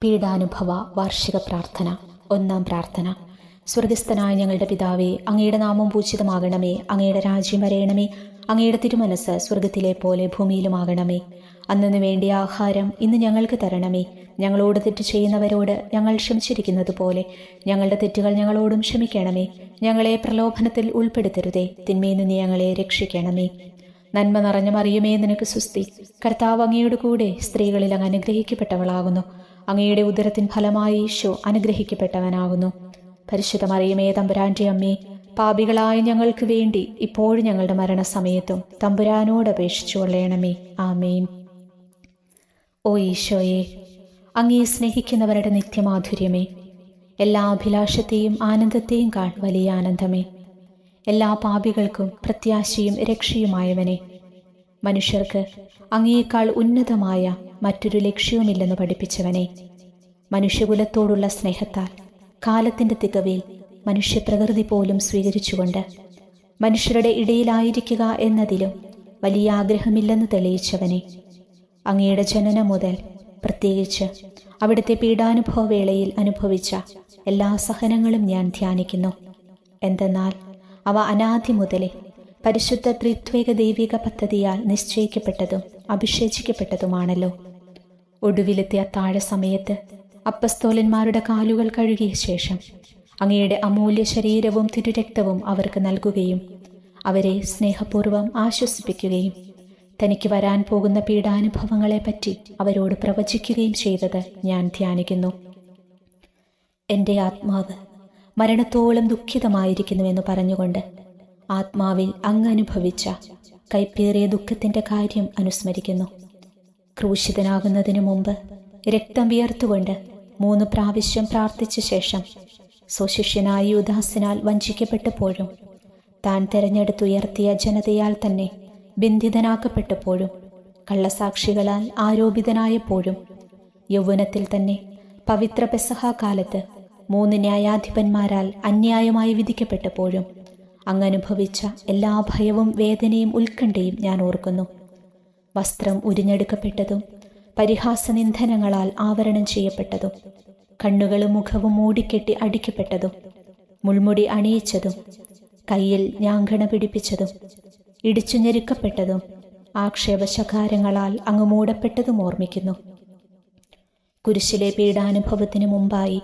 പീഡാനുഭവ വാർഷിക പ്രാർത്ഥന. ഒന്നാം പ്രാർത്ഥന. സ്വർഗസ്ഥനായ ഞങ്ങളുടെ പിതാവേ, അങ്ങയുടെ നാമം പൂജിതമാകണമേ. അങ്ങയുടെ രാജ്യം വരയണമേ. അങ്ങയുടെ തിരുമനസ് സ്വർഗത്തിലെ പോലെ ഭൂമിയിലുമാകണമേ. അന്നു വേണ്ടിയ ആഹാരം ഇന്ന് ഞങ്ങൾക്ക് തരണമേ. ഞങ്ങളോട് തെറ്റ് ചെയ്യുന്നവരോട് ഞങ്ങൾ ക്ഷമിച്ചിരിക്കുന്നത് പോലെ ഞങ്ങളുടെ തെറ്റുകൾ ഞങ്ങളോടും ക്ഷമിക്കണമേ. ഞങ്ങളെ പ്രലോഭനത്തിൽ ഉൾപ്പെടുത്തരുതേ, തിന്മയിൽ നിന്ന് ഞങ്ങളെ രക്ഷിക്കണമേ. നന്മ നിറഞ്ഞ മറിയമേ, നിനക്ക് സുസ്തി. കർത്താവ് അങ്ങയുടെ കൂടെ സ്ത്രീകളിൽ അങ്ങ് അനുഗ്രഹിക്കപ്പെട്ടവളാകുന്നു. അങ്ങയുടെ ഉദരത്തിൻ ഫലമായി ഈശോ അനുഗ്രഹിക്കപ്പെട്ടവനാകുന്നു. പരിശുദ്ധ മറിയമേ, തമ്പുരാന്റെ അമ്മേ, പാപികളായ ഞങ്ങൾക്ക് വേണ്ടി ഇപ്പോഴും ഞങ്ങളുടെ മരണസമയത്തും തമ്പുരാനോട് അപേക്ഷിച്ചു കൊള്ളണമേ. ആമേൻ. ഓ ഈശോയെ, അങ്ങേ സ്നേഹിക്കുന്നവരുടെ നിത്യമാധുര്യമേ, എല്ലാ അഭിലാഷത്തെയും ആനന്ദത്തെയും കാൾ വലിയ ആനന്ദമേ, എല്ലാ പാപികൾക്കും പ്രത്യാശയും രക്ഷയുമായവനെ, മനുഷ്യർക്ക് അങ്ങയേക്കാൾ ഉന്നതമായ മറ്റൊരു ലക്ഷ്യവുമില്ലെന്ന് പഠിപ്പിച്ചവനെ, മനുഷ്യകുലത്തോടുള്ള സ്നേഹത്താൽ കാലത്തിൻ്റെ തികവിൽ മനുഷ്യപ്രകൃതി പോലും സ്വീകരിച്ചുകൊണ്ട് മനുഷ്യരുടെ ഇടയിലായിരിക്കുക എന്നതിലും വലിയ ആഗ്രഹമില്ലെന്ന് തെളിയിച്ചവനെ, അങ്ങയുടെ ജനനം മുതൽ പ്രത്യേകിച്ച് അവിടുത്തെ പീഡാനുഭവ വേളയിൽ അനുഭവിച്ച എല്ലാ സഹനങ്ങളും ഞാൻ ധ്യാനിക്കുന്നു. എന്തെന്നാൽ അവ അനാദി മുതലേ പരിശുദ്ധ ത്രിത്വേക ദൈവിക പദ്ധതിയാൽ നിശ്ചയിക്കപ്പെട്ടതും അഭിഷേചിക്കപ്പെട്ടതുമാണല്ലോ. ഒടുവിലത്തെ അത്താഴ സമയത്ത് അപ്പസ്തോലന്മാരുടെ കാലുകൾ കഴുകിയ ശേഷം അങ്ങയുടെ അമൂല്യ ശരീരവും തിരുരക്തവും അവർക്ക് നൽകുകയും അവരെ സ്നേഹപൂർവ്വം ആശ്വസിപ്പിക്കുകയും തനിക്ക് വരാൻ പോകുന്ന പീഡാനുഭവങ്ങളെപ്പറ്റി അവരോട് പ്രവചിക്കുകയും ചെയ്തത് ഞാൻ ധ്യാനിക്കുന്നു. എൻ്റെ ആത്മാവ് മരണത്തോളം ദുഃഖിതമായിരിക്കുന്നുവെന്ന് പറഞ്ഞുകൊണ്ട് ആത്മാവിൽ അങ്ങ് അനുഭവിച്ച കൈപ്പേറിയ ദുഃഖത്തിൻ്റെ കാര്യം അനുസ്മരിക്കുന്നു. ക്രൂശിതനാകുന്നതിനു മുമ്പ് രക്തം വിയർത്തുകൊണ്ട് 3 പ്രാവശ്യം പ്രാർത്ഥിച്ച ശേഷം സ്വശിഷ്യനായ യൂദാസിനാൽ വഞ്ചിക്കപ്പെട്ടപ്പോഴും താൻ തെരഞ്ഞെടുത്തുയർത്തിയ ജനതയാൽ തന്നെ ബന്ധിതനാക്കപ്പെട്ടപ്പോഴും കള്ളസാക്ഷികളാൽ ആരോപിതനായപ്പോഴും യൗവനത്തിൽ തന്നെ പവിത്ര പെസഹ കാലത്ത് 3 ന്യായാധിപന്മാരാൽ അന്യായമായി വിധിക്കപ്പെട്ടപ്പോഴും അങ്ങനുഭവിച്ച എല്ലാ ഭയവും വേദനയും ഉത്കണ്ഠയും ഞാൻ ഓർക്കുന്നു. വസ്ത്രം ഉരിഞ്ഞെടുക്കപ്പെട്ടതും പരിഹാസനിന്ദനങ്ങളാൽ ആവരണം ചെയ്യപ്പെട്ടതും കണ്ണുകളും മുഖവും മൂടിക്കെട്ടി അടിക്കപ്പെട്ടതും മുൾമുടി അണിയിച്ചതും കയ്യിൽ ഞാങ്കണ പിടിപ്പിച്ചതും ഇടിച്ചു ഞെരുക്കപ്പെട്ടതും ആക്ഷേപശകാരങ്ങളാൽ അങ്ങ് മൂടപ്പെട്ടതും ഓർമ്മിക്കുന്നു. കുരിശിലെ പീഡാനുഭവത്തിന് മുമ്പായി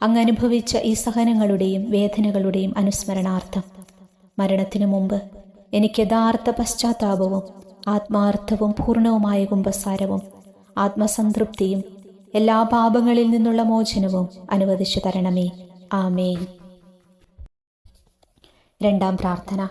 അങ്ങ് അനുഭവിച്ച ഈ സഹനങ്ങളുടെയും വേദനകളുടെയും അനുസ്മരണാർത്ഥം മരണത്തിനു മുമ്പ് എനിക്ക് യഥാർത്ഥ പശ്ചാത്താപവും ആത്മാർത്ഥവും പൂർണ്ണവുമായ കുമ്പസാരവും ആത്മസംതൃപ്തിയും എല്ലാ പാപങ്ങളിൽ നിന്നുള്ള മോചനവും അനുവദിച്ചു തരണമേ. ആമേൻ. രണ്ടാം പ്രാർത്ഥന.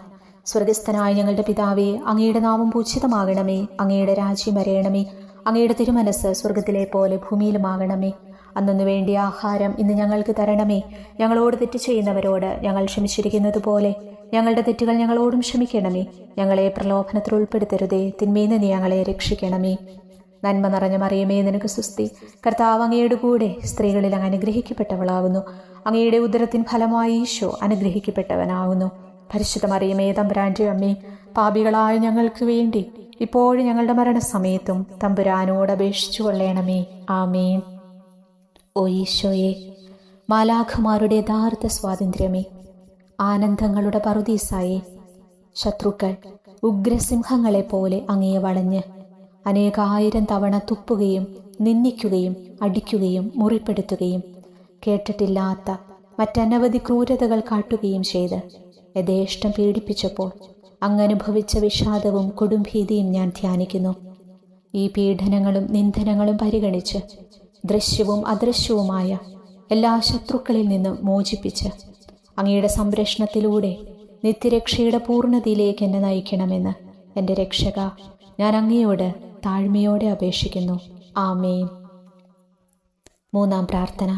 സ്വർഗസ്ഥനായ ഞങ്ങളുടെ പിതാവേ, അങ്ങയുടെ നാമം പൂജിതമാകണമേ. അങ്ങയുടെ രാജ്യം വരയണമേ. അങ്ങയുടെ തിരുമനസ് സ്വർഗത്തിലെ പോലെ ഭൂമിയിലുമാകണമേ. അന്നു വേണ്ടിയ ആഹാരം ഇന്ന് ഞങ്ങൾക്ക് തരണമേ. ഞങ്ങളോട് തെറ്റ് ചെയ്യുന്നവരോട് ഞങ്ങൾ ക്ഷമിച്ചിരിക്കുന്നത് പോലെ ഞങ്ങളുടെ തെറ്റുകൾ ഞങ്ങളോടും ക്ഷമിക്കണമേ. ഞങ്ങളെ പ്രലോഭനത്തിൽ ഉൾപ്പെടുത്തരുതേ, തിന്മയിൽ നിന്ന് ഞങ്ങളെ രക്ഷിക്കണമേ. നന്മ നിറഞ്ഞ മറിയമേ, നിനക്ക് സുസ്തി. കർത്താവ് അങ്ങയുടെ കൂടെ സ്ത്രീകളിൽ അങ്ങ് അനുഗ്രഹിക്കപ്പെട്ടവളാകുന്നു. അങ്ങയുടെ ഉദരത്തിൻ ഫലമായി ഈശോ അനുഗ്രഹിക്കപ്പെട്ടവനാകുന്നു. പരിശുദ്ധ മറിയമേ, തമ്പുരാന്റെ അമ്മേ, പാപികളായ ഞങ്ങൾക്ക് വേണ്ടി ഇപ്പോഴും ഞങ്ങളുടെ മരണസമയത്തും തമ്പുരാനോട് അപേക്ഷിച്ചു കൊള്ളണമേ. ആമേൻ. ഓ ഈശോയെ, മാലാഖമാരുടെ യഥാർത്ഥ സ്വാതന്ത്ര്യമേ, ആനന്ദങ്ങളുടെ പറുദീസായെ, ശത്രുക്കൾ ഉഗ്രസിംഹങ്ങളെപ്പോലെ അങ്ങയെ വളഞ്ഞ് അനേകായിരം തവണ തുപ്പുകയും നിന്ദിക്കുകയും അടിക്കുകയും മുറിപ്പെടുത്തുകയും കേട്ടിട്ടില്ലാത്ത മറ്റനവധി ക്രൂരതകൾ കാട്ടുകയും ചെയ്ത് യഥേഷ്ടം പീഡിപ്പിച്ചപ്പോൾ അങ്ങനുഭവിച്ച വിഷാദവും കൊടുംഭീതിയും ഞാൻ ധ്യാനിക്കുന്നു. ഈ പീഡനങ്ങളും നിന്ദനങ്ങളും പരിഗണിച്ച് ദൃശ്യവും അദൃശ്യവുമായ എല്ലാ ശത്രുക്കളിൽ നിന്നും മോചിപ്പിച്ച് അങ്ങയുടെ സംരക്ഷണത്തിലൂടെ നിത്യരക്ഷയുടെ പൂർണ്ണതയിലേക്ക് എന്നെ നയിക്കണമെന്ന് എൻ്റെ രക്ഷക, ഞാൻ അങ്ങയോട് താഴ്മയോടെ അപേക്ഷിക്കുന്നു. ആമേൻ. മൂന്നാം പ്രാർത്ഥന.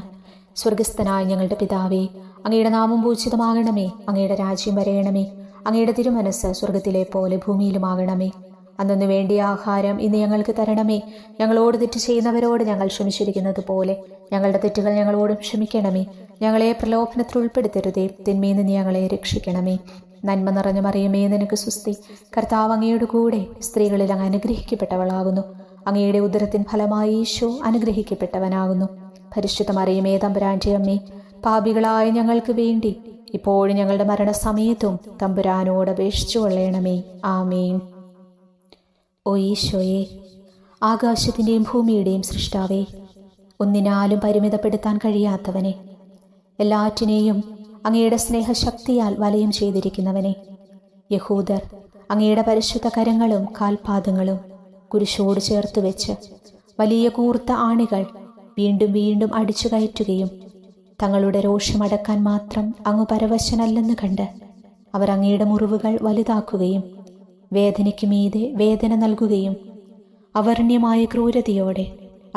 സ്വർഗസ്ഥനായ ഞങ്ങളുടെ പിതാവേ, അങ്ങയുടെ നാമം പൂജിതമാകണമേ. അങ്ങയുടെ രാജ്യം വരയണമേ. അങ്ങയുടെ തിരുമനസ് സ്വർഗത്തിലെ പോലെ ഭൂമിയിലുമാകണമേ. അന്നു വേണ്ടിയ ആഹാരം ഇന്ന് ഞങ്ങൾക്ക് തരണമേ. ഞങ്ങളോട് തെറ്റ് ചെയ്യുന്നവരോട് ഞങ്ങൾ ക്ഷമിച്ചിരിക്കുന്നത് പോലെ ഞങ്ങളുടെ തെറ്റുകൾ ഞങ്ങളോടും ക്ഷമിക്കണമേ. ഞങ്ങളെ പ്രലോഭനത്തിൽ ഉൾപ്പെടുത്തരുതേ, തിന്മയിൽ നിന്ന് ഞങ്ങളെ രക്ഷിക്കണമേ. നന്മ നിറഞ്ഞ മറിയമേ, നിനക്ക് സുസ്തി. കർത്താവ് അങ്ങയുടെ കൂടെ സ്ത്രീകളിൽ അങ്ങ് അനുഗ്രഹിക്കപ്പെട്ടവളാകുന്നു. അങ്ങയുടെ ഉദരത്തിൻ ഫലമായി ഈശോ അനുഗ്രഹിക്കപ്പെട്ടവനാകുന്നു. പരിശുദ്ധ മറിയമേ തമ്പുരാന്റെ അമ്മേ, പാപികളായ ഞങ്ങൾക്ക് വേണ്ടി ഇപ്പോഴും ഞങ്ങളുടെ മരണസമയത്തും തമ്പുരാനോട് അപേക്ഷിച്ചു കൊള്ളണമേ. ആമേൻ. ഓ ഈശോയെ, ആകാശത്തിൻ്റെയും ഭൂമിയുടെയും സൃഷ്ടാവേ, ഒന്നിനാലും പരിമിതപ്പെടുത്താൻ കഴിയാത്തവനെ, എല്ലാറ്റിനെയും അങ്ങയുടെ സ്നേഹശക്തിയാൽ വലയം ചെയ്തിരിക്കുന്നവനെ, യഹൂദർ അങ്ങയുടെ പരിശുദ്ധ കരങ്ങളും കാൽപാദങ്ങളും കുരിശോട് ചേർത്ത് വെച്ച് വലിയ കൂർത്ത ആണികൾ വീണ്ടും വീണ്ടും അടിച്ചു കയറ്റുകയും തങ്ങളുടെ രോഷമടക്കാൻ മാത്രം അങ്ങ് പരവശനല്ലെന്ന് കണ്ട് അവർ അങ്ങയുടെ മുറിവുകൾ വലുതാക്കുകയും വേദനയ്ക്ക് മീതെ വേദന നൽകുകയും അവർണ്യമായ ക്രൂരതയോടെ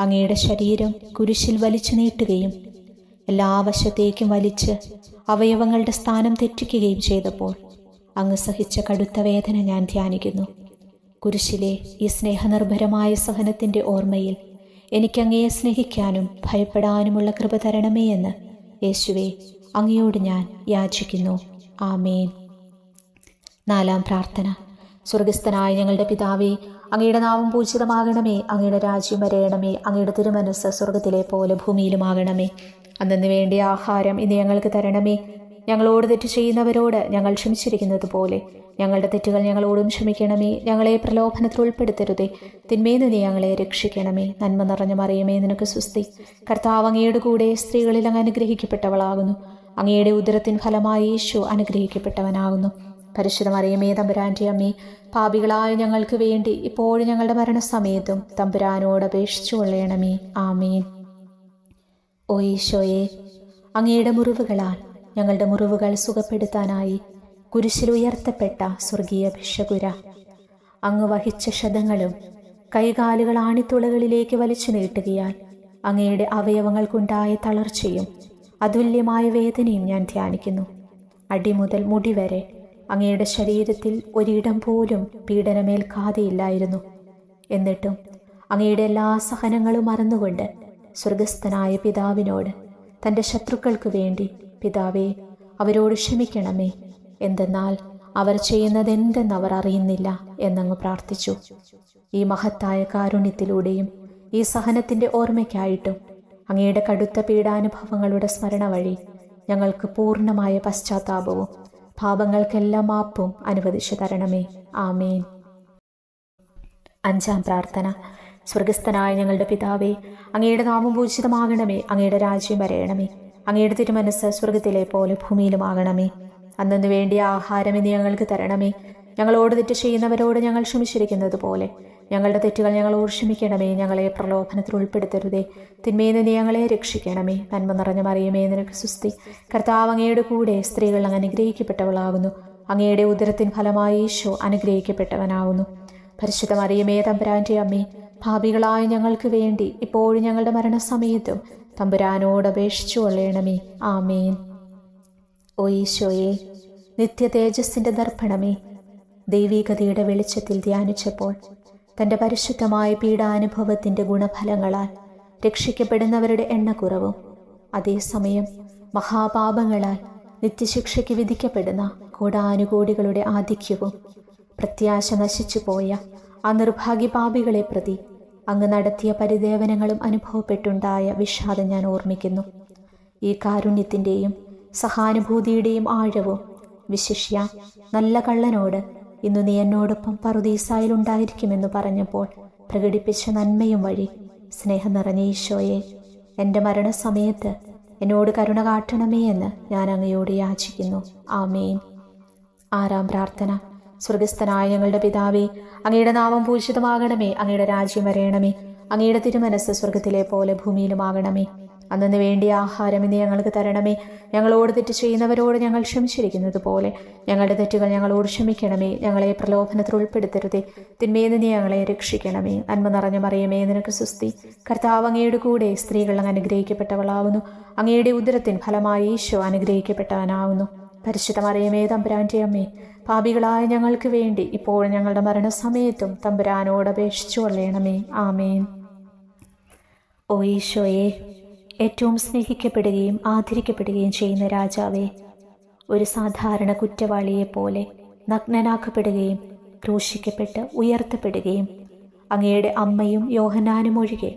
അങ്ങയുടെ ശരീരം കുരിശിൽ വലിച്ചു നീട്ടുകയും എല്ലാ വശത്തേക്കും വലിച്ച് അവയവങ്ങളുടെ സ്ഥാനം തെറ്റിക്കുകയും ചെയ്തപ്പോൾ അങ്ങ് സഹിച്ച കടുത്ത വേദന ഞാൻ ധ്യാനിക്കുന്നു. കുരിശിലെ ഈ സ്നേഹനിർഭരമായ സഹനത്തിൻ്റെ ഓർമ്മയിൽ എനിക്കങ്ങയെ സ്നേഹിക്കാനും ഭയപ്പെടാനുമുള്ള കൃപ തരണമേ എന്ന് യേശുവേ അങ്ങയോട് ഞാൻ യാചിക്കുന്നു. ആമേൻ. 4-ാം പ്രാർത്ഥന. സ്വർഗസ്ഥനായ ഞങ്ങളുടെ പിതാവേ, അങ്ങയുടെ നാമം പൂജിതമാകണമേ, അങ്ങയുടെ രാജ്യം വരയണമേ, അങ്ങയുടെ തിരുമനസ്സ് സ്വർഗത്തിലെ പോലെ ഭൂമിയിലുമാകണമേ. അന്നു വേണ്ടിയ ആഹാരം ഇന്ന് ഞങ്ങൾക്ക് തരണമേ. ഞങ്ങളോട് തെറ്റ് ചെയ്യുന്നവരോട് ഞങ്ങൾ ക്ഷമിച്ചിരിക്കുന്നത് പോലെ ഞങ്ങളുടെ തെറ്റുകൾ ഞങ്ങളോടും ക്ഷമിക്കണമേ. ഞങ്ങളെ പ്രലോഭനത്തിൽ ഉൾപ്പെടുത്തരുതേ, തിന്മയിൽ നിന്ന് ഞങ്ങളെ രക്ഷിക്കണമേ. നന്മ നിറഞ്ഞ മറിയമേ, നിനക്ക് സ്വസ്തി. കർത്താവ് അങ്ങയുടെ കൂടെ സ്ത്രീകളിൽ അങ്ങ് അനുഗ്രഹിക്കപ്പെട്ടവളാകുന്നു. അങ്ങയുടെ ഉദരത്തിൻ ഫലമായി യേശു അനുഗ്രഹിക്കപ്പെട്ടവനാകുന്നു. പരിശുദ്ധ മറിയമേ തമ്പുരാന്റെ അമ്മേ, പാപികളായ ഞങ്ങൾക്ക് വേണ്ടി ഇപ്പോഴും ഞങ്ങളുടെ മരണസമയത്തും തമ്പുരാനോട് അപേക്ഷിച്ചു കൊള്ളണമേ. ആമേൻ. ഓ ഈശോയെ, അങ്ങയുടെ മുറിവുകളാൽ ഞങ്ങളുടെ മുറിവുകൾ സുഖപ്പെടുത്താനായി കുരിശിൽ ഉയർത്തപ്പെട്ട സ്വർഗീയ ഭിഷകുര, അങ്ങ് വഹിച്ച ക്ഷതങ്ങളും കൈകാലുകൾ ആണിത്തുളകളിലേക്ക് വലിച്ചു നീട്ടുകയാൽ അങ്ങയുടെ അവയവങ്ങൾക്കുണ്ടായ തളർച്ചയും അതുല്യമായ വേദനയും ഞാൻ ധ്യാനിക്കുന്നു. അടിമുതൽ മുടി വരെ അങ്ങയുടെ ശരീരത്തിൽ ഒരിടം പോലും പീഡനമേൽക്കാതെയില്ലായിരുന്നു. എന്നിട്ടും അങ്ങയുടെ എല്ലാ സഹനങ്ങളും മറന്നുകൊണ്ട് സ്വർഗസ്ഥനായ പിതാവിനോട് തൻ്റെ ശത്രുക്കൾക്ക് വേണ്ടി പിതാവേ അവരോട് ക്ഷമിക്കണമേ, എന്തെന്നാൽ അവർ ചെയ്യുന്നതെന്തെന്നവർ അറിയുന്നില്ല എന്നങ്ങ് പ്രാർത്ഥിച്ചു. ഈ മഹത്തായ കാരുണ്യത്തിലൂടെയും ഈ സഹനത്തിൻ്റെ ഓർമ്മയ്ക്കായിട്ടും അങ്ങയുടെ കടുത്ത പീഡാനുഭവങ്ങളുടെ സ്മരണ വഴി ഞങ്ങൾക്ക് പൂർണ്ണമായ പശ്ചാത്താപവും പാപങ്ങൾക്കെല്ലാം മാപ്പും അനുവദിച്ചു തരണമേ. ആമേൻ. 5-ാം പ്രാർത്ഥന. സ്വർഗസ്ഥനായ ഞങ്ങളുടെ പിതാവേ, അങ്ങയുടെ നാമം പൂജിതമാകണമേ, അങ്ങയുടെ രാജ്യം വരയണമേ, അങ്ങയുടെ തിരുമനസ്സ് സ്വർഗത്തിലെ പോലെ ഭൂമിയിലുമാകണമേ. അന്നു വേണ്ടിയ ആഹാരം ഇന്ന് ഞങ്ങൾക്ക് തരണമേ. ഞങ്ങളോട് തെറ്റ് ചെയ്യുന്നവരോട് ഞങ്ങൾ ക്ഷമിച്ചിരിക്കുന്നത് പോലെ ഞങ്ങളുടെ തെറ്റുകൾ ഞങ്ങളോട് ക്ഷമിക്കണമേ. ഞങ്ങളെ പ്രലോഭനത്തിൽ ഉൾപ്പെടുത്തരുതേ, തിന്മയിൽ നിന്ന് ഞങ്ങളെ രക്ഷിക്കണമേ. നന്മ നിറഞ്ഞ മറിയമേ, നിനക്ക് സ്വസ്തി. കർത്താവ് അങ്ങയുടെ കൂടെ സ്ത്രീകൾ അങ്ങ് അനുഗ്രഹിക്കപ്പെട്ടവളാകുന്നു. അങ്ങയുടെ ഉദരത്തിൻ ഫലമായി യേശു അനുഗ്രഹിക്കപ്പെട്ടവനാകുന്നു. പരിശുദ്ധ മറിയമേ തമ്പുരാന്റെ അമ്മേ, പാപികളായ ഞങ്ങൾക്ക് വേണ്ടി ഇപ്പോഴും ഞങ്ങളുടെ മരണസമയത്തും തമ്പുരാനോട് അപേക്ഷിച്ചു കൊള്ളണമേ. ആമേൻ. ഓ ഈശോയെ, നിത്യ തേജസ്സിൻ്റെ ദർപ്പണമേ, ദൈവീകതയുടെ വെളിച്ചത്തിൽ ധ്യാനിച്ചപ്പോൾ തൻ്റെ പരിശുദ്ധമായ പീഡാനുഭവത്തിൻ്റെ ഗുണഫലങ്ങളാൽ രക്ഷിക്കപ്പെടുന്നവരുടെ എണ്ണക്കുറവും അതേസമയം മഹാപാപങ്ങളാൽ നിത്യശിക്ഷയ്ക്ക് വിധിക്കപ്പെടുന്ന കോടാനുകോടികളുടെ ആധിക്യവും പ്രത്യാശ നശിച്ചു പോയ ആ നിർഭാഗ്യ പാപികളെ പ്രതി അങ്ങ് നടത്തിയ പരിദേവനങ്ങളും അനുഭവപ്പെട്ടുണ്ടായ വിഷാദം ഞാൻ ഓർമ്മിക്കുന്നു. ഈ കാരുണ്യത്തിൻ്റെയും സഹാനുഭൂതിയുടെയും ആഴവും വിശിഷ്യ നല്ല കള്ളനോട് ഇന്നു നീ എന്നോടൊപ്പം പറുദീസായിലുണ്ടായിരിക്കുമെന്ന് പറഞ്ഞപ്പോൾ പ്രകടിപ്പിച്ച നന്മയും വഴി സ്നേഹം നിറഞ്ഞ ഈശോയെ, എൻ്റെ മരണസമയത്ത് എന്നോട് കരുണ കാട്ടണമേ എന്ന് ഞാൻ അങ്ങയോട് യാചിക്കുന്നു. ആമേൻ. 6-ാം പ്രാർത്ഥന. സ്വർഗസ്ഥനായ ഞങ്ങളുടെ പിതാവേ, അങ്ങയുടെ നാമം പൂജിതമാകണമേ, അങ്ങയുടെ രാജ്യം വരയണമേ, അങ്ങയുടെ തിരുമനസ്സ് സ്വർഗത്തിലെ പോലെ ഭൂമിയിലുമാകണമേ. അന്നു വേണ്ടിയ ആഹാരം ഇന്ന് ഞങ്ങൾക്ക് തരണമേ. ഞങ്ങളോട് തെറ്റ് ചെയ്യുന്നവരോട് ഞങ്ങൾ ക്ഷമിച്ചിരിക്കുന്നത് പോലെ ഞങ്ങളുടെ തെറ്റുകൾ ഞങ്ങളോട് ക്ഷമിക്കണമേ. ഞങ്ങളെ പ്രലോഭനത്തിൽ ഉൾപ്പെടുത്തരുതേ, തിന്മയിൽ നിന്ന് ഞങ്ങളെ രക്ഷിക്കണമേ. നന്മ നിറഞ്ഞ മറിയമേ, നിനക്ക് സ്വസ്തി. കർത്താവ് അങ്ങയുടെ കൂടെ സ്ത്രീകൾ അങ്ങ് അനുഗ്രഹിക്കപ്പെട്ടവളാവുന്നു. അങ്ങയുടെ ഉദരത്തിൻ ഫലമായി ഈശോ അനുഗ്രഹിക്കപ്പെട്ടവനാവുന്നു. പരിശുദ്ധ മറിയമേ തമ്പുരാന്റെ അമ്മേ, പാപികളായ ഞങ്ങൾക്ക് വേണ്ടി ഇപ്പോഴും ഞങ്ങളുടെ മരണസമയത്തും തമ്പുരാനോട് അപേക്ഷിച്ചു കൊള്ളണമേ. ആമേൻ. ഓ ഈശോയെ, ഏറ്റവും സ്നേഹിക്കപ്പെടുകയും ആദരിക്കപ്പെടുകയും ചെയ്യുന്ന രാജാവേ, ഒരു സാധാരണ കുറ്റവാളിയെപ്പോലെ നഗ്നനാക്കപ്പെടുകയും ക്രൂശിക്കപ്പെട്ട് ഉയർത്തപ്പെടുകയും അങ്ങയുടെ അമ്മയും യോഹന്നാനും ഒഴികെ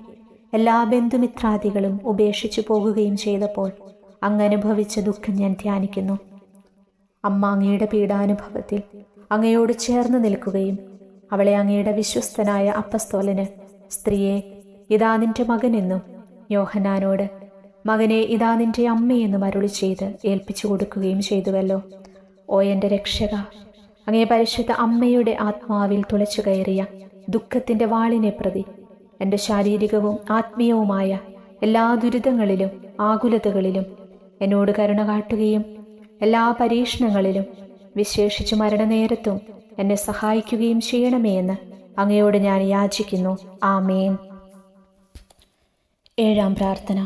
എല്ലാ ബന്ധുമിത്രാദികളും ഉപേക്ഷിച്ചു പോകുകയും ചെയ്തപ്പോൾ അങ്ങ് അനുഭവിച്ച ദുഃഖം ഞാൻ ധ്യാനിക്കുന്നു. അമ്മ അങ്ങയുടെ പീഡാനുഭവത്തിൽ അങ്ങയോട് ചേർന്ന് നിൽക്കുകയും അവളെ അങ്ങയുടെ വിശ്വസ്തനായ അപ്പസ്തോലന്, സ്ത്രീയെ ഇതാ നിന്റെ മകനെന്നും യോഹന്നാനോട് മകനെ ഇതാ നിന്റെ അമ്മയെന്നും അരുളി ചെയ്ത് ഏൽപ്പിച്ചു കൊടുക്കുകയും ചെയ്തുവല്ലോ. ഓ എൻ്റെ രക്ഷക, അങ്ങേ പരിശുദ്ധ അമ്മയുടെ ആത്മാവിൽ തുളച്ചു കയറിയ ദുഃഖത്തിൻ്റെ വാളിനെ പ്രതി എൻ്റെ ശാരീരികവും ആത്മീയവുമായ എല്ലാ ദുരിതങ്ങളിലും ആകുലതകളിലും എന്നോട് കരുണ കാട്ടുകയും എല്ലാ പരീക്ഷണങ്ങളിലും വിശേഷിച്ച് മരണനേരത്തും എന്നെ സഹായിക്കുകയും ചെയ്യണമേ എന്ന് അങ്ങയോട് ഞാൻ യാചിക്കുന്നു. ആമേൻ. 7-ാം പ്രാർത്ഥന.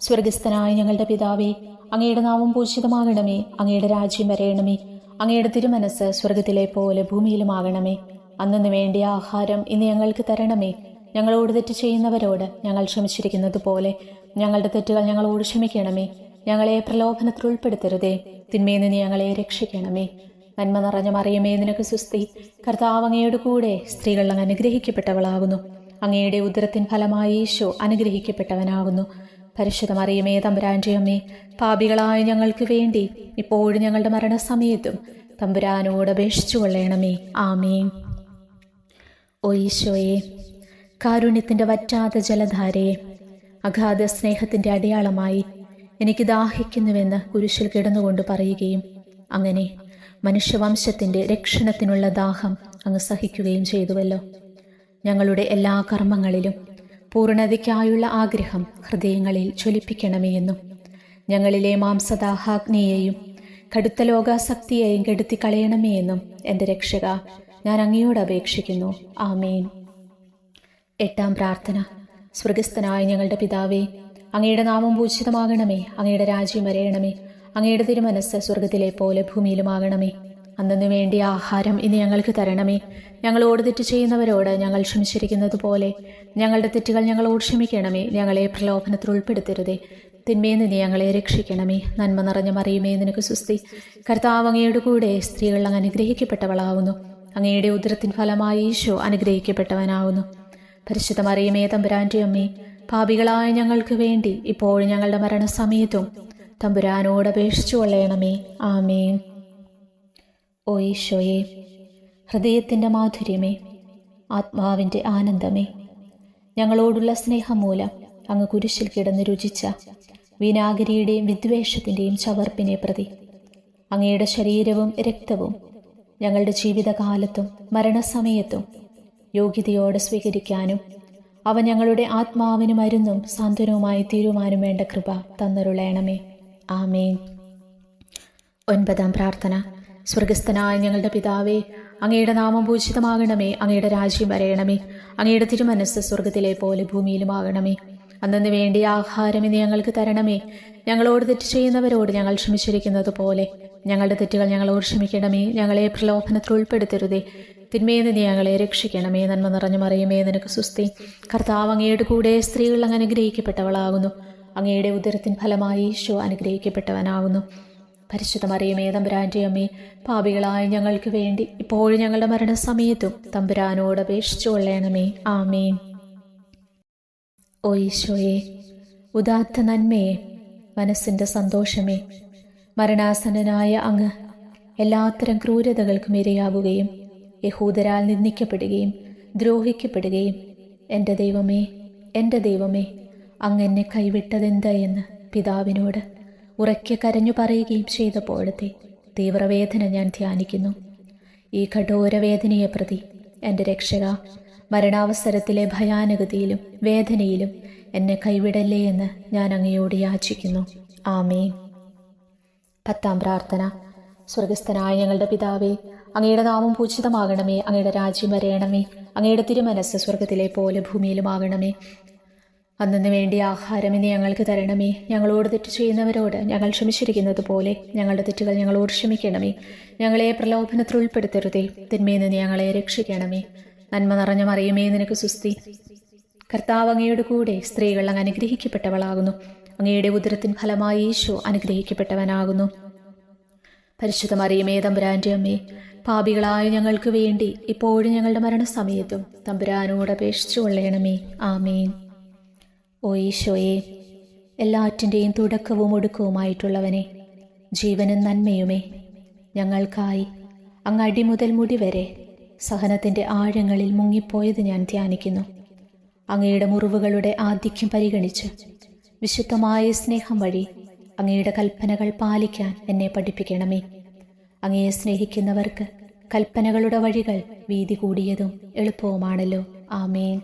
സ്വർഗസ്ഥനായ ഞങ്ങളുടെ പിതാവേ, അങ്ങയുടെ നാമം പൂജിതമാകണമേ. അങ്ങയുടെ രാജ്യം വരയണമേ. അങ്ങയുടെ തിരുമനസ് സ്വർഗത്തിലെ പോലെ ഭൂമിയിലുമാകണമേ. അന്നു വേണ്ടിയ ആഹാരം ഇന്ന് ഞങ്ങൾക്ക് തരണമേ. ഞങ്ങളോട് തെറ്റ് ചെയ്യുന്നവരോട് ഞങ്ങൾ ക്ഷമിച്ചിരിക്കുന്നത് പോലെ ഞങ്ങളുടെ തെറ്റുകൾ ഞങ്ങളോട് ക്ഷമിക്കണമേ. ഞങ്ങളെ പ്രലോഭനത്തിൽ ഉൾപ്പെടുത്തരുതേ, തിന്മയിൽ നിന്ന് ഞങ്ങളെ രക്ഷിക്കണമേ. നന്മ നിറഞ്ഞ മറിയമേ, നിനക്ക് സുസ്തി. കർത്താവ് അങ്ങയുടെ കൂടെ സ്ത്രീകൾ അങ്ങ് അനുഗ്രഹിക്കപ്പെട്ടവളാകുന്നു. അങ്ങയുടെ ഉദരത്തിൻ ഫലമായി ഈശോ അനുഗ്രഹിക്കപ്പെട്ടവനാകുന്നു. പരിശുദ്ധ മറിയമേ, തമ്പുരാൻ്റെ അമ്മേ, പാപികളായ ഞങ്ങൾക്ക് വേണ്ടി ഇപ്പോഴും ഞങ്ങളുടെ മരണസമയത്തും തമ്പുരാനോട് അപേക്ഷിച്ചു കൊള്ളണമേ. ആമേൻ. ഓ ഈശോയെ, കാരുണ്യത്തിൻ്റെ വറ്റാത്ത ജലധാരയെ, അഗാധ സ്നേഹത്തിൻ്റെ അടയാളമായി എനിക്ക് ദാഹിക്കുന്നുവെന്ന് കുരിശിൽ കിടന്നുകൊണ്ട് പറയുകയും അങ്ങനെ മനുഷ്യവംശത്തിൻ്റെ രക്ഷണത്തിനുള്ള ദാഹം അങ്ങ് സഹിക്കുകയും ചെയ്തുവല്ലോ. ഞങ്ങളുടെ എല്ലാ കർമ്മങ്ങളിലും പൂർണ്ണതയ്ക്കായുള്ള ആഗ്രഹം ഹൃദയങ്ങളിൽ ജ്വലിപ്പിക്കണമേ എന്നും ഞങ്ങളിലെ മാംസദാഹാഗ്നിയെയും കടുത്ത ലോകാസക്തിയെയും കെടുത്തിക്കളയണമേ എന്നും എൻ്റെ രക്ഷക ഞാൻ അങ്ങയോട് അപേക്ഷിക്കുന്നു. ആമേൻ. 8-ാം പ്രാർത്ഥന. സ്വർഗസ്ഥനായ ഞങ്ങളുടെ പിതാവേ, അങ്ങയുടെ നാമം പൂജിതമാകണമേ. അങ്ങയുടെ രാജ്യം വരയണമേ. അങ്ങയുടെ തിരുമനസ് സ്വർഗത്തിലെ പോലെ ഭൂമിയിലുമാകണമേ. അന്നു വേണ്ടിയ ആഹാരം ഇനി ഞങ്ങൾക്ക് തരണമേ. ഞങ്ങളോട് തെറ്റ് ചെയ്യുന്നവരോട് ഞങ്ങൾ ക്ഷമിച്ചിരിക്കുന്നത് പോലെ ഞങ്ങളുടെ തെറ്റുകൾ ഞങ്ങളോട് ക്ഷമിക്കണമേ. ഞങ്ങളെ പ്രലോഭനത്തിൽ ഉൾപ്പെടുത്തരുതേ, തിന്മയിൽ നിന്ന് ഞങ്ങളെ രക്ഷിക്കണമേ. നന്മ നിറഞ്ഞ മറിയമേ, നിനക്ക് സുസ്തി. കർത്താവ് അങ്ങയുടെ കൂടെ സ്ത്രീകൾ അങ്ങ് അനുഗ്രഹിക്കപ്പെട്ടവളാകുന്നു. അങ്ങയുടെ ഉദരത്തിൻ ഫലമായി ഈശോ അനുഗ്രഹിക്കപ്പെട്ടവനാകുന്നു. പരിശുദ്ധ മറിയമേ, തമ്പുരാൻ്റെ അമ്മേ, പാപികളായ ഞങ്ങൾക്ക് വേണ്ടി ഇപ്പോഴും ഞങ്ങളുടെ മരണസമയത്തും തമ്പുരാനോട് അപേക്ഷിച്ചു കൊള്ളണമേ. ആമേൻ. ഓ ഈശോയെ, ഹൃദയത്തിൻ്റെ മാധുര്യമേ, ആത്മാവിൻ്റെ ആനന്ദമേ, ഞങ്ങളോടുള്ള സ്നേഹം മൂലം അങ്ങ് കുരിശിൽ കിടന്ന് രുചിച്ച വിനാഗിരിയുടെയും വിദ്വേഷത്തിൻ്റെയും ചവർപ്പിനെ പ്രതി അങ്ങയുടെ ശരീരവും രക്തവും ഞങ്ങളുടെ ജീവിതകാലത്തും മരണസമയത്തും യോഗ്യതയോടെ സ്വീകരിക്കാനും അവ ഞങ്ങളുടെ ആത്മാവിന് മരുന്നും സാന്ത്വനവുമായി തീരുമാനം വേണ്ട കൃപ തന്നരുളയണമേ. ആമേൻ. 9-ാം പ്രാർത്ഥന. സ്വർഗസ്ഥനായ ഞങ്ങളുടെ പിതാവേ, അങ്ങയുടെ നാമം പൂജിതമാകണമേ. അങ്ങയുടെ രാജ്യം വരയണമേ. അങ്ങയുടെ തിരുമനസ് സ്വർഗത്തിലെ പോലെ ഭൂമിയിലുമാകണമേ. അന്നു വേണ്ടിയ ആഹാരം ഇനി ഞങ്ങൾക്ക് തരണമേ. ഞങ്ങളോട് തെറ്റ് ചെയ്യുന്നവരോട് ഞങ്ങൾ ക്ഷമിച്ചിരിക്കുന്നത് പോലെ ഞങ്ങളുടെ തെറ്റുകൾ ഞങ്ങളോട് ക്ഷമിക്കണമേ. ഞങ്ങളെ പ്രലോഭനത്തിൽ ഉൾപ്പെടുത്തരുതേ, തിന്മയിൽ നിന്ന് ഞങ്ങളെ രക്ഷിക്കണമേ. നന്മ നിറഞ്ഞു മറിയമേ, നിനക്ക് സുസ്തി. കർത്താവ് അങ്ങയുടെ കൂടെ സ്ത്രീകൾ അങ്ങ് അനുഗ്രഹിക്കപ്പെട്ടവളാകുന്നു. അങ്ങയുടെ ഉദരത്തിൻ ഫലമായി ഈശോ അനുഗ്രഹിക്കപ്പെട്ടവനാകുന്നു. പരിശുദ്ധ മറിയമേ, തമ്പുരാൻ്റെ അമ്മേ, പാപികളായ ഞങ്ങൾക്ക് വേണ്ടി ഇപ്പോഴും ഞങ്ങളുടെ മരണസമയത്തും തമ്പുരാനോട് അപേക്ഷിച്ചു കൊള്ളണമേ. ആമേൻ. ഓ ഈശോയെ, ഉദാത്ത നന്മയെ, മനസ്സിൻ്റെ സന്തോഷമേ, മരണാസന്നനായ അങ്ങ് എല്ലാത്തരം ക്രൂരതകൾക്കും ഇരയാകുകയും യഹൂദരാൽ നിന്ദിക്കപ്പെടുകയും ദ്രോഹിക്കപ്പെടുകയും എൻ്റെ ദൈവമേ, എൻ്റെ ദൈവമേ, അങ്ങ് എന്നെ കൈവിട്ടതെന്താ എന്ന് പിതാവിനോട് ഉറക്കെ കരഞ്ഞു പറയുകയും ചെയ്തപ്പോഴത്തെ തീവ്രവേദന ഞാൻ ധ്യാനിക്കുന്നു. ഈ കഠോരവേദനയെ പ്രതി എൻ്റെ രക്ഷക, മരണാവസരത്തിലെ ഭയാനകതയിലും വേദനയിലും എന്നെ കൈവിടല്ലേ എന്ന് ഞാൻ അങ്ങയോട് യാചിക്കുന്നു. ആമേൻ. 10-ാം പ്രാർത്ഥന. സ്വർഗസ്ഥനായ ഞങ്ങളുടെ പിതാവേ, അങ്ങയുടെ നാമം പൂജിതമാകണമേ. അങ്ങയുടെ രാജ്യം വരയണമേ. അങ്ങയുടെ തിരുമനസ് സ്വർഗത്തിലെ പോലെ ഭൂമിയിലുമാകണമേ. അന്നു വേണ്ടിയ ആഹാരം ഇനി ഞങ്ങൾക്ക് തരണമേ. ഞങ്ങളോട് തെറ്റ് ചെയ്യുന്നവരോട് ഞങ്ങൾ ക്ഷമിച്ചിരിക്കുന്നത് പോലെ ഞങ്ങളുടെ തെറ്റുകൾ ഞങ്ങളോട് ക്ഷമിക്കണമേ. ഞങ്ങളെ പ്രലോഭനത്തിൽ ഉൾപ്പെടുത്തരുതേ, തിന്മയിൽ നിന്ന് ഞങ്ങളെ രക്ഷിക്കണമേ. നന്മ നിറഞ്ഞ മറിയമേ, നിനക്ക് സുസ്തി. കർത്താവ് അങ്ങയുടെ കൂടെ സ്ത്രീകൾ അങ്ങ് അനുഗ്രഹിക്കപ്പെട്ടവളാകുന്നു. അങ്ങയുടെ ഉദരത്തിൻ ഫലമായി ഈശോ അനുഗ്രഹിക്കപ്പെട്ടവനാകുന്നു. പരിശുദ്ധ മറിയമേ, തമ്പുരാൻ്റെ അമ്മേ, പാപികളായ ഞങ്ങൾക്ക് വേണ്ടി ഇപ്പോഴും ഞങ്ങളുടെ മരണസമയത്തും തമ്പുരാനോട് അപേക്ഷിച്ചു കൊള്ളണമേ. ആമേൻ. ഓ ഈശോയെ, എല്ലാറ്റിൻ്റെയും തുടക്കവും ഒടുക്കവുമായിട്ടുള്ളവനെ, ജീവനും നന്മയുമേ, ഞങ്ങൾക്കായി അങ്ങ് അടിമുതൽ മുടി വരെ സഹനത്തിൻ്റെ ആഴങ്ങളിൽ മുങ്ങിപ്പോയത് ഞാൻ ധ്യാനിക്കുന്നു. അങ്ങയുടെ മുറിവുകളുടെ ആധിക്യം പരിഗണിച്ച് വിശുദ്ധമായ സ്നേഹം വഴി അങ്ങയുടെ കൽപ്പനകൾ പാലിക്കാൻ എന്നെ പഠിപ്പിക്കണമേ. അങ്ങയെ സ്നേഹിക്കുന്നവർക്ക് കൽപ്പനകളുടെ വഴികൾ വീതി കൂടിയതും എളുപ്പവുമാണല്ലോ. ആമേൻ.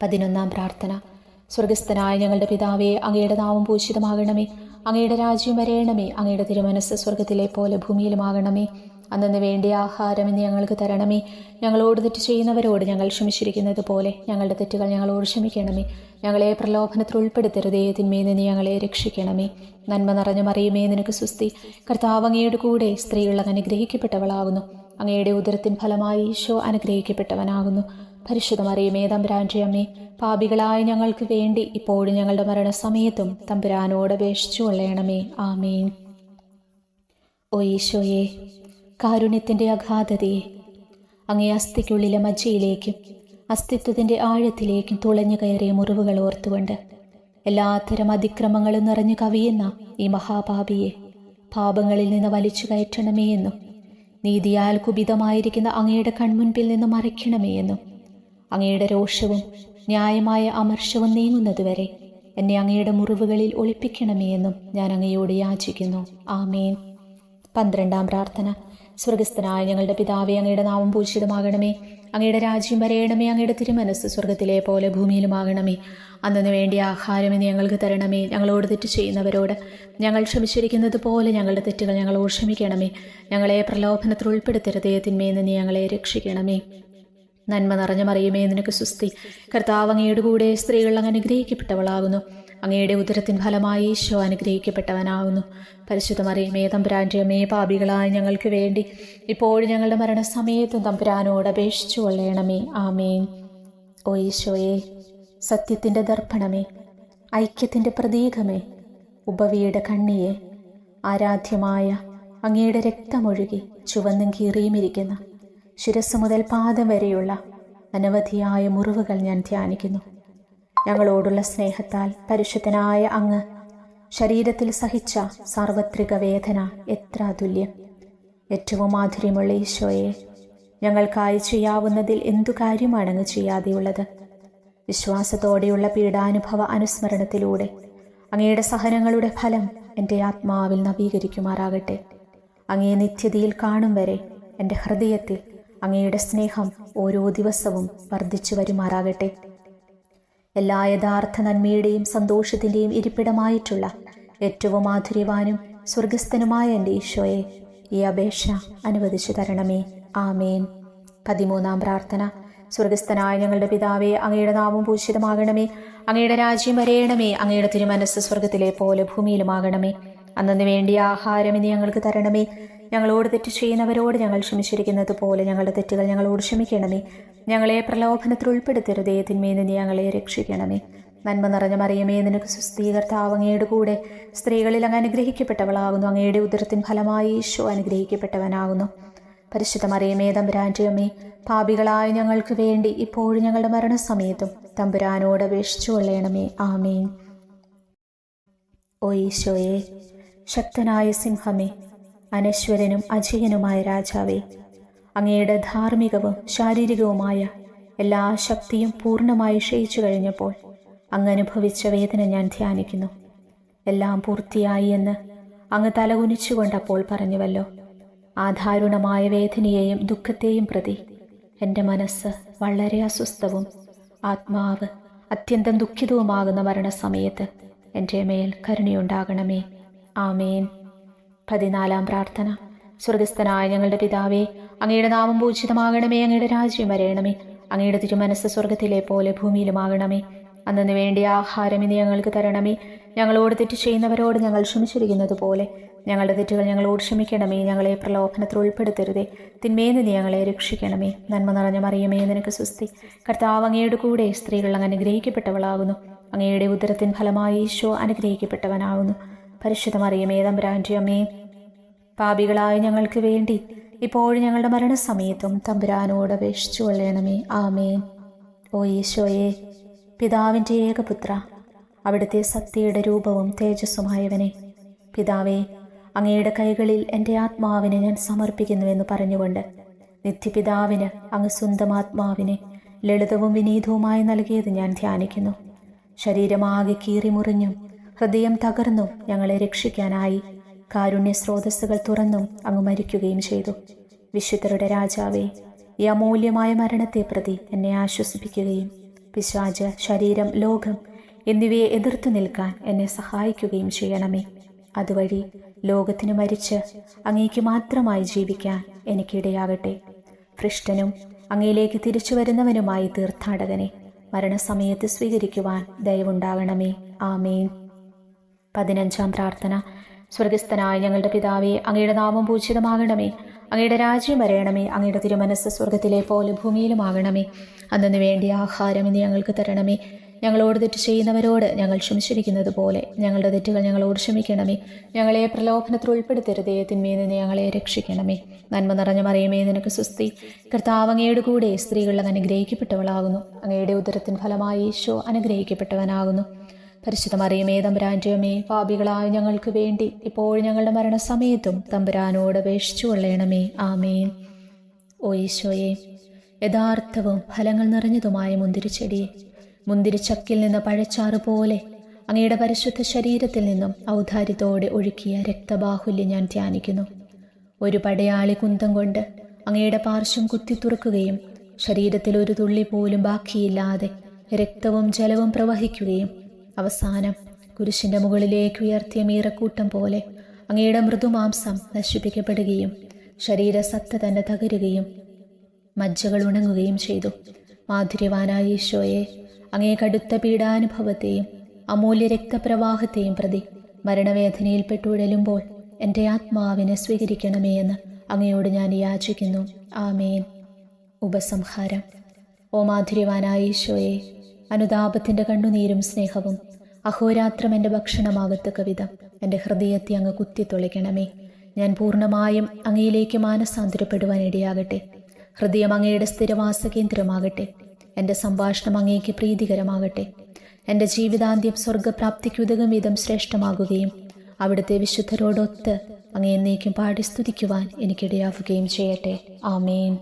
11-ാം പ്രാർത്ഥന. സ്വർഗസ്ഥനായ ഞങ്ങളുടെ പിതാവേ, അങ്ങയുടെ നാമം പൂജിതമാകണമേ. അങ്ങയുടെ രാജ്യം വരയണമേ. അങ്ങയുടെ തിരുമനസ്സ് സ്വർഗത്തിലെ പോലെ ഭൂമിയിലുമാകണമേ. അന്നു വേണ്ടിയ ആഹാരം ഇന്ന് ഞങ്ങൾക്ക് തരണമേ. ഞങ്ങളോട് തെറ്റ് ചെയ്യുന്നവരോട് ഞങ്ങൾ ക്ഷമിച്ചിരിക്കുന്നത് പോലെ ഞങ്ങളുടെ തെറ്റുകൾ ഞങ്ങളോട് ക്ഷമിക്കണമേ. ഞങ്ങളെ പ്രലോഭനത്തിൽ ഉൾപ്പെടുത്തരുതേ, തിന്മയിൽ നിന്ന് ഞങ്ങളെ രക്ഷിക്കണമേ. നന്മ നിറഞ്ഞ മറിയമേ, നിനക്ക് സുസ്തി. കർത്താവ് അങ്ങയുടെ കൂടെ സ്ത്രീകൾ അനുഗ്രഹിക്കപ്പെട്ടവളാകുന്നു. അങ്ങയുടെ ഉദരത്തിൻ ഫലമായി ഈശോ അനുഗ്രഹിക്കപ്പെട്ടവനാകുന്നു. പരിശുദ്ധ മറിയമേ, തമ്പുരാന്റെ അമ്മേ, പാപികളായ ഞങ്ങൾക്ക് വേണ്ടി ഇപ്പോഴും ഞങ്ങളുടെ മരണസമയത്തും തമ്പുരാനോട് അപേക്ഷിച്ചു കൊള്ളണമേ. ആമേൻ. ഓ ഈശോയെ, കാരുണ്യത്തിൻ്റെ അഗാധതയെ, അങ്ങേ അസ്ഥിക്കുള്ളിലെ മജ്ജയിലേക്കും അസ്തിത്വത്തിൻ്റെ ആഴത്തിലേക്കും തുളഞ്ഞു കയറിയ മുറിവുകൾ ഓർത്തുകൊണ്ട് എല്ലാത്തരം അതിക്രമങ്ങളും നിറഞ്ഞു കവിയുന്ന ഈ മഹാപാപിയെ പാപങ്ങളിൽ നിന്ന് വലിച്ചു കയറ്റണമേ എന്നും നീതിയാൽ കുപിതമായിരിക്കുന്ന അങ്ങയുടെ കൺമുൻപിൽ നിന്ന് മറയ്ക്കണമേ എന്നും അങ്ങയുടെ രോഷവും ന്യായമായ അമർഷവും നീങ്ങുന്നതുവരെ എന്നെ അങ്ങയുടെ മുറിവുകളിൽ ഒളിപ്പിക്കണമേ എന്നും ഞാൻ അങ്ങയോട് യാചിക്കുന്നു. ആമേൻ. 12-ാം പ്രാർത്ഥന. സ്വർഗസ്ഥനായ ഞങ്ങളുടെ പിതാവേ, അങ്ങയുടെ നാമം പൂജിതമാകണമേ. അങ്ങയുടെ രാജ്യം വരയണമേ. അങ്ങയുടെ തിരുമനസ്സ് സ്വർഗത്തിലെ പോലെ ഭൂമിയിലുമാകണമേ. അന്നു വേണ്ടിയ ആഹാരം ഇന്ന് ഞങ്ങൾക്ക് തരണമേ. ഞങ്ങളോട് തെറ്റ് ചെയ്യുന്നവരോട് ഞങ്ങൾ ക്ഷമിച്ചിരിക്കുന്നത് പോലെ ഞങ്ങളുടെ തെറ്റുകൾ ഞങ്ങളോട് ക്ഷമിക്കണമേ. ഞങ്ങളെ പ്രലോഭനത്തിൽ ഉൾപ്പെടുത്തരുതേ, തിന്മയിൽ നിന്ന് ഞങ്ങളെ രക്ഷിക്കണമേ. നന്മ നിറഞ്ഞ മറിയമേ, നിനക്ക് സുസ്തി. കർത്താവ് അങ്ങയുടെ കൂടെ സ്ത്രീകൾ അങ്ങ് അനുഗ്രഹിക്കപ്പെട്ടവളാകുന്നു. അങ്ങയുടെ ഉദരത്തിൻ ഫലമായി ഈശോ അനുഗ്രഹിക്കപ്പെട്ടവനാകുന്നു. പരിശുദ്ധ മറിയമേ, തമ്പുരാന്റെ അമ്മേ, പാപികളായ ഞങ്ങൾക്ക് വേണ്ടി ഇപ്പോഴും ഞങ്ങളുടെ മരണസമയത്തും തമ്പുരാനോട് അപേക്ഷിച്ചു കൊള്ളണമേ. ആമേൻ. ഓ ഈശോയെ, സത്യത്തിൻ്റെ ദർപ്പണമേ, ഐക്യത്തിൻ്റെ പ്രതീകമേ, ഉപവിയുടെ കണ്ണിയെ, ആരാധ്യമായ അങ്ങയുടെ രക്തമൊഴുകി ചുവന്നും കീറിയുമിരിക്കുന്ന ശിരസ് മുതൽ പാദം വരെയുള്ള അനവധിയായ മുറിവുകൾ ഞാൻ ധ്യാനിക്കുന്നു. ഞങ്ങളോടുള്ള സ്നേഹത്താൽ പരിശുദ്ധനായ അങ്ങ് ശരീരത്തിൽ സഹിച്ച സാർവത്രിക വേദന എത്ര അതുല്യം. ഏറ്റവും മാധുര്യമുള്ള ഈശോയെ, ഞങ്ങൾക്കായി ചെയ്യാവുന്നതിൽ എന്തു കാര്യമാണ് അങ്ങ് ചെയ്യാതെയുള്ളത്? വിശ്വാസത്തോടെയുള്ള പീഡാനുഭവ അനുസ്മരണത്തിലൂടെ അങ്ങയുടെ സഹനങ്ങളുടെ ഫലം എൻ്റെ ആത്മാവിൽ നവീകരിക്കുമാറാകട്ടെ. അങ്ങയെ നിത്യതയിൽ കാണും വരെ എൻ്റെ ഹൃദയത്തിൽ അങ്ങയുടെ സ്നേഹം ഓരോ ദിവസവും വർദ്ധിച്ചു വരുമാറാകട്ടെ. എല്ലാ യഥാർത്ഥ നന്മയുടെയും സന്തോഷത്തിൻ്റെയും ഇരിപ്പിടമായിട്ടുള്ള ഏറ്റവും മാധുര്യവാനും സ്വർഗസ്ഥനുമായ എൻ്റെ ഈശോയെ, ഈ അപേക്ഷ അനുവദിച്ചു തരണമേ. ആമേൻ. 13-ാം പ്രാർത്ഥന. സ്വർഗസ്ഥനായ ഞങ്ങളുടെ പിതാവേ, അങ്ങയുടെ നാമം പൂജിതമാകണമേ. അങ്ങയുടെ രാജ്യം വരയണമേ. അങ്ങയുടെ തിരുമനസ്സ് സ്വർഗത്തിലെ പോലെ ഭൂമിയിലുമാകണമേ. അന്നു വേണ്ടിയ ആഹാരം ഇനി ഞങ്ങൾക്ക് തരണമേ. ഞങ്ങളോട് തെറ്റ് ചെയ്യുന്നവരോട് ഞങ്ങൾ ക്ഷമിച്ചിരിക്കുന്നത് പോലെ ഞങ്ങളുടെ തെറ്റുകൾ ഞങ്ങളോട് ക്ഷമിക്കണമേ. ഞങ്ങളെ പ്രലോഭനത്തിൽ ഉൾപ്പെടുത്തരുതേ, തിന്മയിൽ നിന്ന് ഞങ്ങളെ രക്ഷിക്കണമേ. നന്മ നിറഞ്ഞ മറിയമേ, നിനക്ക് സുസ്തി. കർത്താവ് അങ്ങയുടെ കൂടെ സ്ത്രീകളിൽ അങ്ങ് അനുഗ്രഹിക്കപ്പെട്ടവളാകുന്നു. അങ്ങയുടെ ഉദരത്തിൻ ഫലമായി ഈശോ അനുഗ്രഹിക്കപ്പെട്ടവനാകുന്നു. പരിശുദ്ധ മറിയമേ, തമ്പുരാന്റെ അമ്മേ, പാപികളായ ഞങ്ങൾക്ക് വേണ്ടി ഇപ്പോഴും ഞങ്ങളുടെ മരണസമയത്തും തമ്പുരാനോട് അപേക്ഷിച്ചു കൊള്ളണമേ. ആമേൻ. ഓ ഈശോയെ, ശക്തനായ സിംഹമേ, അനശ്വരനും അജയനുമായ രാജാവേ, അങ്ങയുടെ ധാർമ്മികവും ശാരീരികവുമായ എല്ലാ ശക്തിയും പൂർണ്ണമായി ക്ഷയിച്ചു കഴിഞ്ഞപ്പോൾ അങ്ങ് അനുഭവിച്ച വേദന ഞാൻ ധ്യാനിക്കുന്നു. എല്ലാം പൂർത്തിയായി എന്ന് അങ്ങ് തലകുനിച്ചുകൊണ്ടപ്പോൾ പറഞ്ഞുവല്ലോ. ആ ദാരുണമായ വേദനയെയും ദുഃഖത്തെയും പ്രതി എൻ്റെ മനസ്സ് വളരെ അസ്വസ്ഥവും ആത്മാവ് അത്യന്തം ദുഃഖിതവുമാകുന്ന മരണസമയത്ത് എൻ്റെ മേൽ കരുണയുണ്ടാകണമേ. ആമേൻ. 14-ാം പ്രാർത്ഥന. സ്വർഗസ്ഥനായ ഞങ്ങളുടെ പിതാവേ, അങ്ങയുടെ നാമം പൂജിതമാകണമേ. അങ്ങയുടെ രാജ്യം വരയണമേ. അങ്ങയുടെ തിരുമനസ്സ് സ്വർഗത്തിലെ പോലെ ഭൂമിയിലുമാകണമേ. അന്നു വേണ്ടിയ ആഹാരം ഇനി ഞങ്ങൾക്ക് തരണമേ. ഞങ്ങളോട് തെറ്റ് ചെയ്യുന്നവരോട് ഞങ്ങൾ ക്ഷമിച്ചിരിക്കുന്നത് പോലെ ഞങ്ങളുടെ തെറ്റുകൾ ഞങ്ങളോട് ക്ഷമിക്കണമേ. ഞങ്ങളെ പ്രലോഭനത്തിൽ ഉൾപ്പെടുത്തരുതേ, തിന്മയിൽ നിന്ന് ഞങ്ങളെ രക്ഷിക്കണമേ. നന്മ നിറഞ്ഞ മറിയമേ, നിനക്ക് സുസ്തി. കർത്താവ് അങ്ങയുടെ കൂടെ സ്ത്രീകൾ അങ്ങ് അനുഗ്രഹിക്കപ്പെട്ടവളാകുന്നു. അങ്ങയുടെ ഉദരത്തിൻ ഫലമായി ഈശോ അനുഗ്രഹിക്കപ്പെട്ടവനാകുന്നു. പരിശുദ്ധ മറിയമേ, തമ്പുരാന്റെ അമ്മേ, പാപികളായ ഞങ്ങൾക്ക് വേണ്ടി ഇപ്പോഴും ഞങ്ങളുടെ മരണസമയത്തും തമ്പുരാനോട് അപേക്ഷിച്ചു കൊള്ളണമേ. ആമേൻ. ഓ ഈശോയെ, പിതാവിൻ്റെ ഏകപുത്ര, അവിടുത്തെ സത്യയുടെ രൂപവും തേജസ്സുമായവനെ, പിതാവേ, അങ്ങയുടെ കൈകളിൽ എൻ്റെ ആത്മാവിനെ ഞാൻ സമർപ്പിക്കുന്നുവെന്ന് പറഞ്ഞുകൊണ്ട് നിത്യപിതാവിന് അങ്ങ് സ്വന്തം ആത്മാവിനെ ലളിതവും വിനീതവുമായി നൽകിയത് ഞാൻ ധ്യാനിക്കുന്നു. ശരീരമാകെ കീറിമുറിഞ്ഞും ഹൃദയം തകർന്നും ഞങ്ങളെ രക്ഷിക്കാനായി കാരുണ്യ സ്രോതസ്സുകൾ തുറന്നും അങ്ങ് മരിക്കുകയും ചെയ്തു. വിശുദ്ധരുടെ രാജാവേ, ഈ അമൂല്യമായ മരണത്തെ പ്രതി എന്നെ ആശ്വസിപ്പിക്കുകയും പിശാച്, ശരീരം, ലോകം എന്നിവയെ എതിർത്തു നിൽക്കാൻ എന്നെ സഹായിക്കുകയും ചെയ്യണമേ. അതുവഴി ലോകത്തിന് മരിച്ച് അങ്ങേക്ക് മാത്രമായി ജീവിക്കാൻ എനിക്കിടയാകട്ടെ. ഭ്രഷ്ടനും അങ്ങയിലേക്ക് തിരിച്ചു വരുന്നവനുമായി തീർത്ഥാടകനെ മരണസമയത്ത് സ്വീകരിക്കുവാൻ ദയവുണ്ടാകണമേ. ആമേൻ. 15-ാം പ്രാർത്ഥന. സ്വർഗസ്ഥനായ ഞങ്ങളുടെ പിതാവേ, അങ്ങയുടെ നാമം പൂജിതമാകണമേ. അങ്ങയുടെ രാജ്യം വരയണമേ. അങ്ങയുടെ തിരുമനസ്സ് സ്വർഗത്തിലെ പോലെ ഭൂമിയിലുമാകണമേ. അന്നു വേണ്ടിയ ആഹാരം ഇന്ന് ഞങ്ങൾക്ക് തരണമേ. ഞങ്ങളോട് തെറ്റ് ചെയ്യുന്നവരോട് ഞങ്ങൾ ക്ഷമിച്ചിരിക്കുന്നത് പോലെ ഞങ്ങളുടെ തെറ്റുകൾ ഞങ്ങളോട് ക്ഷമിക്കണമേ. ഞങ്ങളെ പ്രലോഭനത്തിൽ ഉൾപ്പെടുത്തരുതേ, തിന്മയിൽ നിന്ന് ഞങ്ങളെ രക്ഷിക്കണമേ. നന്മ നിറഞ്ഞ മറിയമേ, നിനക്ക് സ്വസ്തി. കർത്താവ് അങ്ങയുടെ കൂടെ സ്ത്രീകളിൽ അനുഗ്രഹിക്കപ്പെട്ടവളാകുന്നു. അങ്ങയുടെ ഉദരത്തിൻ ഫലമായി ഈശോ അനുഗ്രഹിക്കപ്പെട്ടവനാകുന്നു. പരിശുദ്ധ മറിയമേ, തമ്പുരാൻ്റെ അമ്മേ, പാപികളായ ഞങ്ങൾക്ക് വേണ്ടി ഇപ്പോഴും ഞങ്ങളുടെ മരണസമയത്തും തമ്പുരാനോട് അപേക്ഷിച്ചു കൊള്ളണമേ. ആമേൻ. ഓ ഈശോയെ, യഥാർത്ഥവും ഫലങ്ങൾ നിറഞ്ഞതുമായ മുന്തിരിച്ചെടിയെ, മുന്തിരിച്ചക്കിൽ നിന്ന് പഴച്ചാറ് പോലെ അങ്ങയുടെ പരിശുദ്ധ ശരീരത്തിൽ നിന്നും ഔദാര്യത്തോടെ ഒഴുക്കിയ രക്തബാഹുല്യം ഞാൻ ധ്യാനിക്കുന്നു. ഒരു പടയാളി കുന്തം കൊണ്ട് അങ്ങയുടെ പാർശ്വം കുത്തിത്തുറക്കുകയും ശരീരത്തിൽ ഒരു തുള്ളി പോലും ബാക്കിയില്ലാതെ രക്തവും ജലവും പ്രവഹിക്കുകയും അവസാനം കുരിശിൻ്റെ മുകളിലേക്ക് ഉയർത്തിയ മീറക്കൂട്ടം പോലെ അങ്ങയുടെ മൃദുമാംസം നശിപ്പിക്കപ്പെടുകയും ശരീരസത്ത തന്നെ തകരുകയും മജ്ജകൾ ഉണങ്ങുകയും ചെയ്തു. മാധുര്യവാനായ ഈശോയെ, അങ്ങേ കടുത്ത പീഡാനുഭവത്തെയും അമൂല്യ രക്തപ്രവാഹത്തെയും പ്രതി മരണവേദനയിൽപ്പെട്ടുഴലുമ്പോൾ എൻ്റെ ആത്മാവിനെ സ്വീകരിക്കണമേ എന്ന് അങ്ങയോട് ഞാൻ യാചിക്കുന്നു. ആമേൻ. ഉപസംഹാരം. ഓ മാധുര്യവാനായ ഈശോയെ, അനുതാപത്തിൻ്റെ കണ്ണുനീരും സ്നേഹവും അഹോരാത്രം എൻ്റെ ഭക്ഷണമാകത്തക്ക വിധം എൻ്റെ ഹൃദയത്തെ അങ്ങ് കുത്തിത്തൊളിക്കണമേ. ഞാൻ പൂർണ്ണമായും അങ്ങയിലേക്ക് മാനസാന്തരപ്പെടുവാൻ ഇടയാകട്ടെ. ഹൃദയം അങ്ങയുടെ സ്ഥിരവാസ കേന്ദ്രമാകട്ടെ. എൻ്റെ സംഭാഷണം അങ്ങേക്ക് പ്രീതികരമാകട്ടെ. എൻ്റെ ജീവിതാന്ത്യം സ്വർഗപ്രാപ്തിക്കുതകും വിധം ശ്രേഷ്ഠമാകുകയും അവിടുത്തെ വിശുദ്ധരോടൊത്ത് അങ്ങേ എന്നേക്കും പാടി സ്തുതിക്കുവാൻ എനിക്കിടയാവുകയും ചെയ്യട്ടെ. ആമേൻ.